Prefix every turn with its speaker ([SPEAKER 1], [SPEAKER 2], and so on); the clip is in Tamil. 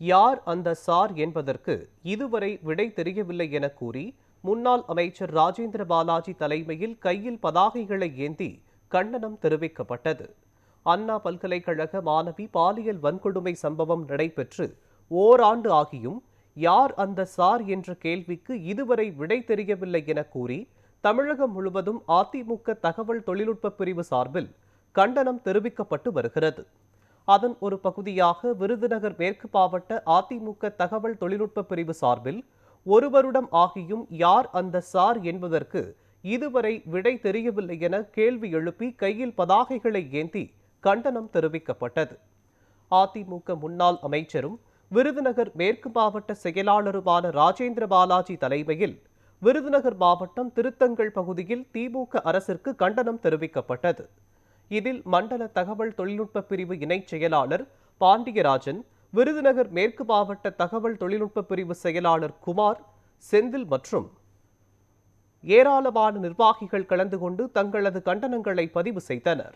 [SPEAKER 1] யார் அந்த சார் என்பதற்கு இதுவரை விடை தெரியவில்லை என கூறி முன்னாள் அமைச்சர் ராஜேந்திர பாலாஜி தலைமையில் கையில் பதாகைகளை ஏந்தி கண்டனம் தெரிவிக்கப்பட்டது. அண்ணா பல்கலைக்கழக மாணவி பாலியல் வன்கொடுமை சம்பவம் நடைபெற்று ஓராண்டு ஆகியும் யார் அந்த சார் என்ற கேள்விக்கு இதுவரை விடை தெரியவில்லை என கூறி தமிழகம் முழுவதும் அதிமுக தகவல் தொழில்நுட்ப பிரிவு சார்பில் கண்டனம் தெரிவிக்கப்பட்டு வருகிறது. அதன் ஒரு பகுதியாக விருதுநகர் மேற்கு மாவட்ட அதிமுக தகவல் தொழில்நுட்ப பிரிவு சார்பில் ஒரு வருடம் ஆகியும் யார் அந்த சார் என்பதற்கு இதுவரை விடை தெரியவில்லை என கேள்வி எழுப்பி கையில் பதாகைகளை ஏந்தி கண்டனம் தெரிவிக்கப்பட்டது. அதிமுக முன்னாள் அமைச்சரும் விருதுநகர் மேற்கு மாவட்ட செயலாளருமான ராஜேந்திர பாலாஜி தலைமையில் விருதுநகர் மாவட்டம் திருத்தங்கல் பகுதியில் திமுக அரசிற்கு கண்டனம் தெரிவிக்கப்பட்டது. இதில் மண்டல தகவல் தொழில்நுட்ப பிரிவு இணைச் செயலாளர் பாண்டியராஜன், விருதுநகர் மேற்கு மாவட்ட தகவல் தொழில்நுட்ப பிரிவு செயலாளர் குமார், செந்தில் மற்றும் ஏராளமான நிர்வாகிகள் கலந்து கொண்டு தங்களது கண்டனங்களை பதிவு செய்தனர்.